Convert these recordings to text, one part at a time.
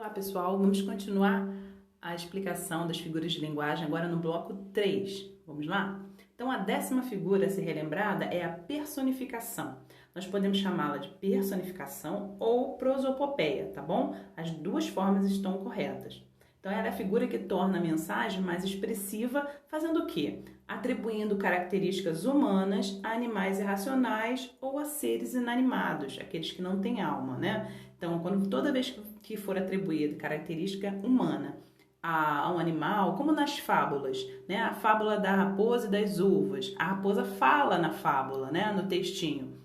Olá pessoal, vamos continuar a explicação das figuras de linguagem agora no bloco 3. Vamos lá? Então a 10ª figura a ser relembrada é a personificação. Nós podemos chamá-la de personificação ou prosopopeia, tá bom? As duas formas estão corretas. Então ela é a figura que torna a mensagem mais expressiva, fazendo o quê? Atribuindo características humanas a animais irracionais ou a seres inanimados, aqueles que não têm alma, né? Então, toda vez que for atribuída característica humana a um animal, como nas fábulas, né? A fábula da raposa e das uvas. A raposa fala na fábula, né? No textinho.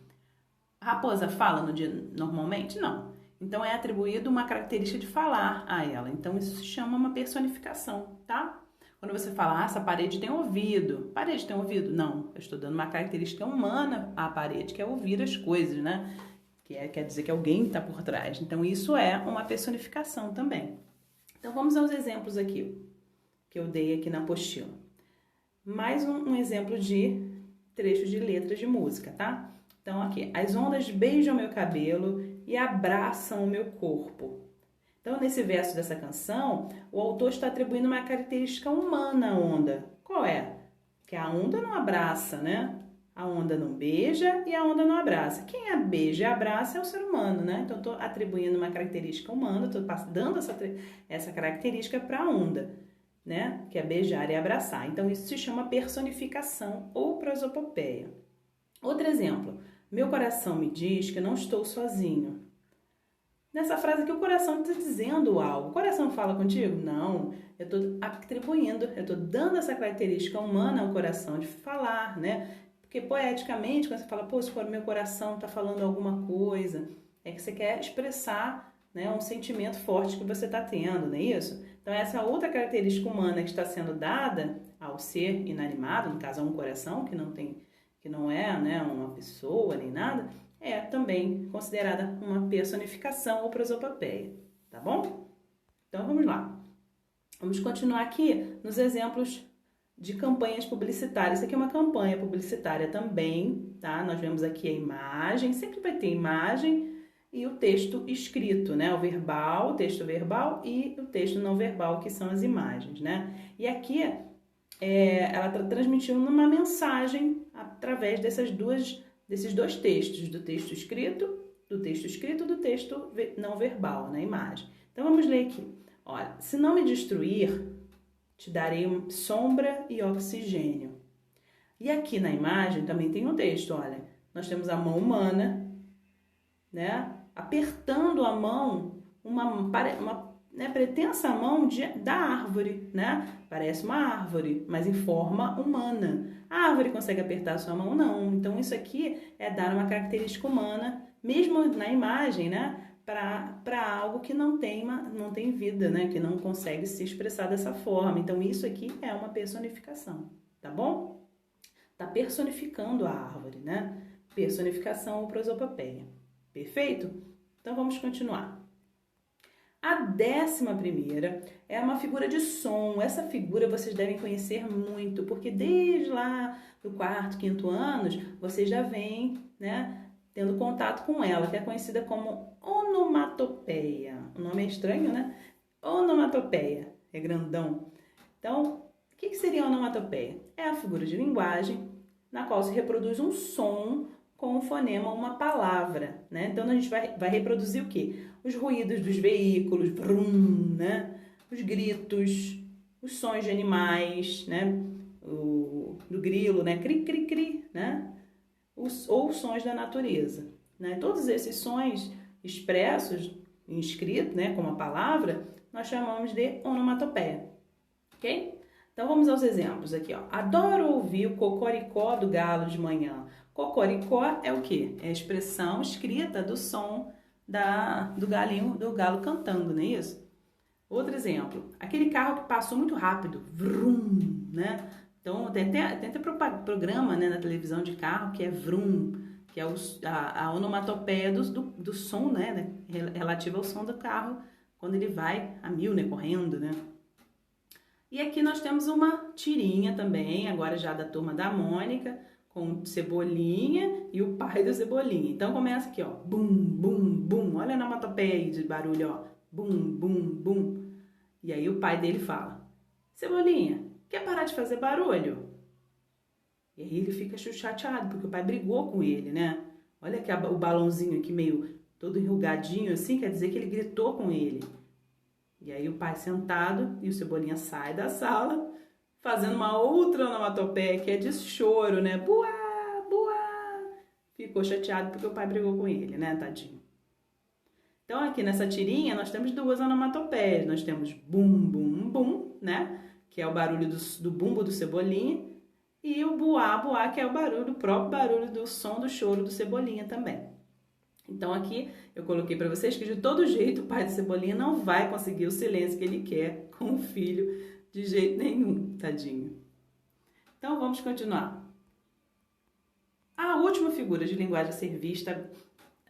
A raposa fala no dia normalmente? Não. Então, é atribuído uma característica de falar a ela. Então, isso se chama uma personificação, tá? Quando você fala, essa parede tem ouvido. Parede tem ouvido? Não. Eu estou dando uma característica humana à parede, que é ouvir as coisas, né? Quer dizer que alguém está por trás. Então, isso é uma personificação também. Então, vamos aos exemplos aqui, que eu dei aqui na apostila. Mais um exemplo de trecho de letras de música, tá? Então, aqui, as ondas beijam meu cabelo e abraçam o meu corpo. Então, nesse verso dessa canção, o autor está atribuindo uma característica humana à onda. Qual é? Que a onda não abraça, né? A onda não beija e a onda não abraça. Quem a beija e abraça é o ser humano, né? Então, estou atribuindo uma característica humana, estou dando essa característica para a onda, né? Que é beijar e abraçar. Então, isso se chama personificação ou prosopopeia. Outro exemplo. Meu coração me diz que não estou sozinho. Nessa frase aqui, o coração está dizendo algo. O coração fala contigo? Não. Eu estou atribuindo, eu estou dando essa característica humana ao coração de falar, né? Porque poeticamente, quando você fala, pô, se for meu coração está falando alguma coisa, é que você quer expressar, né, um sentimento forte que você está tendo, não é isso? Então, essa outra característica humana que está sendo dada ao ser inanimado, no caso, a um coração que não é, né, uma pessoa nem nada, é também considerada uma personificação ou prosopopeia, tá bom? Então, vamos lá. Vamos continuar aqui nos exemplos de campanhas publicitárias. Isso aqui é uma campanha publicitária também, tá? Nós vemos aqui a imagem, sempre vai ter imagem e o texto escrito, né? O verbal, o texto verbal e o texto não verbal, que são as imagens, né? E aqui ela está transmitindo uma mensagem através desses dois textos, do texto escrito e do texto não verbal, na imagem. Então, vamos ler aqui. Olha, se não me destruir, te darei sombra e oxigênio. E aqui na imagem também tem um texto, olha. Nós temos a mão humana, né? Apertando a mão, uma pretensa mão da árvore, né? Parece uma árvore, mas em forma humana. A árvore consegue apertar a sua mão? Não. Então, isso aqui é dar uma característica humana, mesmo na imagem, né? Para algo que não tem vida, né? Que não consegue se expressar dessa forma. Então, isso aqui é uma personificação, tá bom? Tá personificando a árvore, né? Personificação ou prosopopeia. Perfeito? Então, vamos continuar. A 11ª é uma figura de som. Essa figura vocês devem conhecer muito, porque desde lá do 4º, 5º anos, vocês já vêm, né, tendo contato com ela, que é conhecida como onomatopeia. O nome é estranho, né? Onomatopeia, é grandão. Então, o que seria a onomatopeia? É a figura de linguagem na qual se reproduz um som com um fonema, uma palavra, né? Então, a gente vai reproduzir o quê? Os ruídos dos veículos, brum, né? Os gritos, os sons de animais, né? Do grilo, né? Cri, cri, cri, né? Ou sons da natureza, né? Todos esses sons expressos em escrito, né? Como a palavra, nós chamamos de onomatopeia, ok? Então, vamos aos exemplos aqui, ó. Adoro ouvir o cocoricó do galo de manhã. Cocoricó é o quê? É a expressão escrita do som do galo cantando, não é isso? Outro exemplo, aquele carro que passou muito rápido, vrum, né? Então, tem até programa, né, na televisão de carro que é vrum, que é a onomatopeia do som, né, relativa ao som do carro quando ele vai a 1000, né, correndo, né? E aqui nós temos uma tirinha também, agora já da Turma da Mônica, com Cebolinha e o pai do Cebolinha. Então começa aqui, ó, bum, bum, bum. Olha a onomatopeia aí de barulho, ó. Bum, bum, bum. E aí o pai dele fala: Cebolinha, quer parar de fazer barulho? E aí ele fica chateado, porque o pai brigou com ele, né? Olha aqui o balãozinho aqui meio todo enrugadinho assim, quer dizer que ele gritou com ele. E aí o pai sentado e o Cebolinha sai da sala, fazendo uma outra onomatopeia que é de choro, né? Buá, buá. Ficou chateado porque o pai brigou com ele, né, tadinho? Então aqui nessa tirinha nós temos duas onomatopeias. Nós temos bum, bum, bum, né? Que é o barulho do bumbo do Cebolinha. E o buá, buá, que é o próprio barulho do som do choro do Cebolinha também. Então aqui eu coloquei para vocês que de todo jeito o pai do Cebolinha não vai conseguir o silêncio que ele quer com o filho de jeito nenhum, tadinho. Então vamos continuar. A última figura de linguagem a ser vista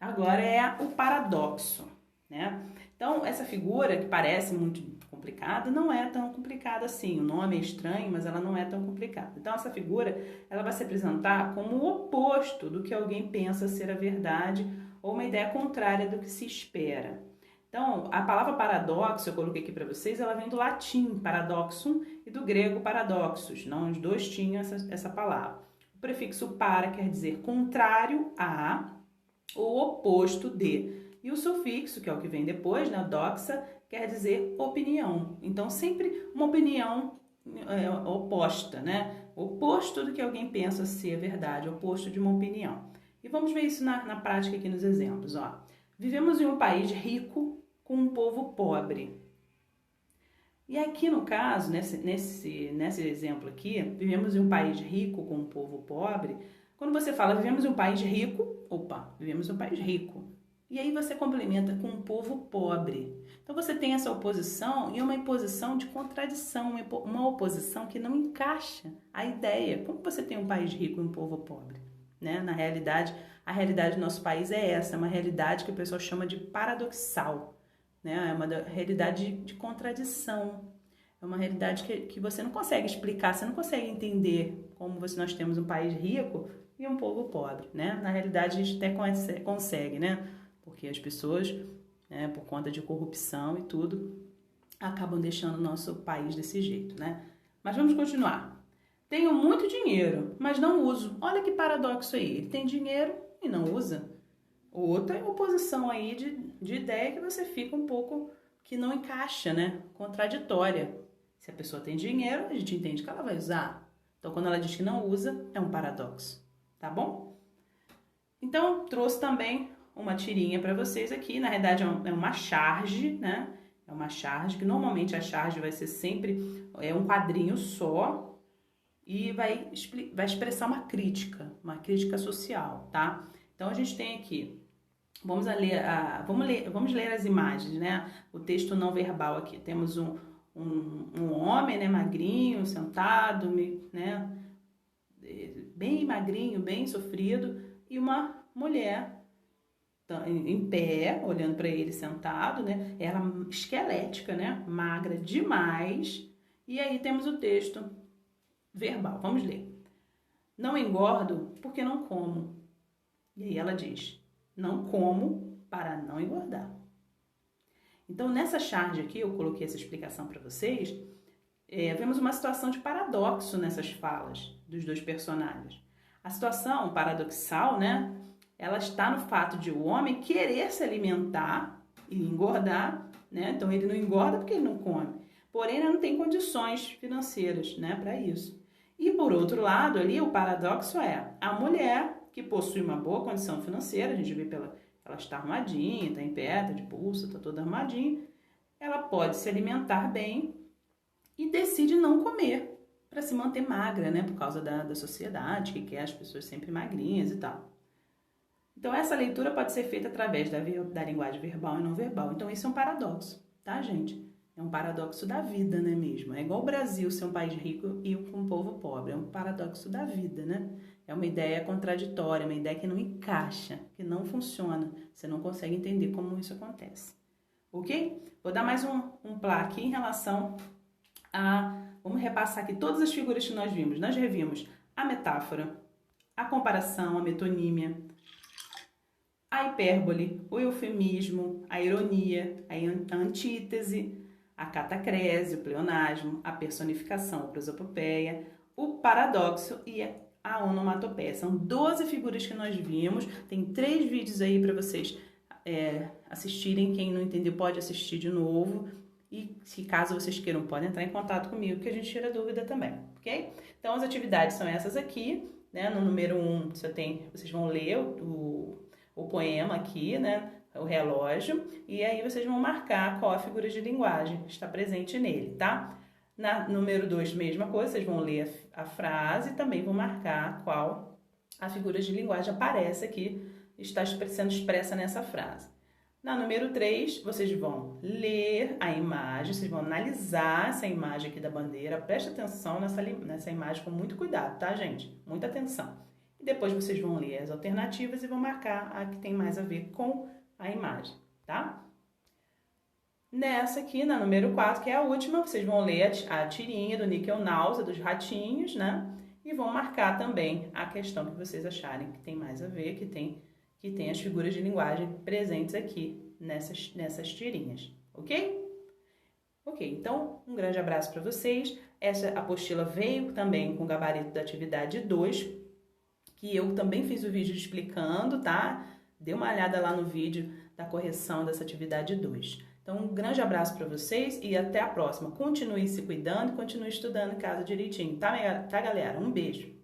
agora é o paradoxo, né? Então essa figura que parece muito complicada não é tão complicada assim. O nome é estranho, mas ela não é tão complicada. Então essa figura ela vai se apresentar como o oposto do que alguém pensa ser a verdade ou uma ideia contrária do que se espera. Então, a palavra paradoxo, eu coloquei aqui para vocês, ela vem do latim paradoxum e do grego paradoxos. Não, os dois tinham essa palavra. O prefixo para quer dizer contrário a ou oposto de. E o sufixo, que é o que vem depois, né, doxa, quer dizer opinião. Então, sempre uma opinião oposta, né? Oposto do que alguém pensa ser verdade, oposto de uma opinião. E vamos ver isso na prática aqui nos exemplos. Ó. Vivemos em um país rico com um povo pobre. E aqui no caso, nesse exemplo aqui, vivemos em um país rico com um povo pobre. Quando você fala vivemos em um país rico, vivemos em um país rico. E aí você complementa com um povo pobre. Então você tem essa oposição e uma imposição de contradição, uma oposição que não encaixa a ideia. Como você tem um país rico e um povo pobre? Né? Na realidade, a realidade do nosso país é essa, é uma realidade que o pessoal chama de paradoxal, né? É uma realidade de contradição, é uma realidade que você não consegue explicar, você não consegue entender como nós temos um país rico e um povo pobre, né? Na realidade a gente até consegue, né? Porque as pessoas, né, por conta de corrupção e tudo, acabam deixando o nosso país desse jeito, né? Mas vamos continuar. Tenho muito dinheiro, mas não uso. Olha que paradoxo aí. Ele tem dinheiro e não usa. Outra oposição aí de ideia que você fica um pouco que não encaixa, né? Contraditória. Se a pessoa tem dinheiro, a gente entende que ela vai usar. Então, quando ela diz que não usa, é um paradoxo. Tá bom? Então, trouxe também uma tirinha para vocês aqui. Na verdade, é uma charge, né? É uma charge, que normalmente a charge vai ser sempre um quadrinho só. E vai expressar uma crítica social, tá? Então a gente tem aqui, vamos ler as imagens, né? O texto não verbal aqui. Temos um homem, né, magrinho, sentado, né, bem magrinho, bem sofrido, e uma mulher em pé, olhando para ele sentado, né? Ela esquelética, né? Magra demais. E aí temos o texto verbal. Vamos ler. Não engordo porque não como. E aí ela diz, não como para não engordar. Então, nessa charge aqui, eu coloquei essa explicação para vocês, vemos uma situação de paradoxo nessas falas dos dois personagens. A situação paradoxal, né? Ela está no fato de o homem querer se alimentar e engordar, né? Então, ele não engorda porque ele não come. Porém, ele não tem condições financeiras, né, para isso. E por outro lado, ali o paradoxo é a mulher que possui uma boa condição financeira, a gente vê ela está arrumadinha, está em pé, está de pulso, está toda arrumadinha, ela pode se alimentar bem e decide não comer para se manter magra, né, por causa da sociedade que quer as pessoas sempre magrinhas e tal. Então essa leitura pode ser feita através da linguagem verbal e não verbal. Então isso é um paradoxo, tá, gente? É um paradoxo da vida, né, mesmo? É igual o Brasil ser um país rico e com um povo pobre. É um paradoxo da vida, né? É uma ideia contraditória, uma ideia que não encaixa, que não funciona. Você não consegue entender como isso acontece. Ok? Vou dar mais um plá aqui em relação a... Vamos repassar aqui todas as figuras que nós vimos. Nós revimos a metáfora, a comparação, a metonímia, a hipérbole, o eufemismo, a ironia, a antítese, a catacrese, o pleonasmo, a personificação, a prosopopeia, o paradoxo e a onomatopeia. São 12 figuras que nós vimos. Tem 3 vídeos aí para vocês assistirem. Quem não entendeu pode assistir de novo. E se caso vocês queiram, podem entrar em contato comigo que a gente tira dúvida também, ok? Então as atividades são essas aqui, né? No número 1 vocês vão ler o poema aqui, né? O relógio, e aí vocês vão marcar qual a figura de linguagem está presente nele, tá? Na número 2, mesma coisa, vocês vão ler a frase e também vão marcar qual a figura de linguagem aparece aqui, está sendo expressa nessa frase. Na número 3, vocês vão ler a imagem, vocês vão analisar essa imagem aqui da bandeira. Preste atenção nessa imagem com muito cuidado, tá, gente? Muita atenção. E depois vocês vão ler as alternativas e vão marcar a que tem mais a ver com a imagem, tá? Nessa aqui, na número 4, que é a última, vocês vão ler a tirinha do Níquel Náusea, dos ratinhos, né? E vão marcar também a questão que vocês acharem que tem mais a ver, que tem as figuras de linguagem presentes aqui nessas tirinhas, ok? Ok, então um grande abraço para vocês. Essa apostila veio também com o gabarito da atividade 2, que eu também fiz o vídeo explicando, tá? Dê uma olhada lá no vídeo da correção dessa atividade 2. Então um grande abraço para vocês e até a próxima. Continue se cuidando e continue estudando em casa direitinho, tá galera? Um beijo!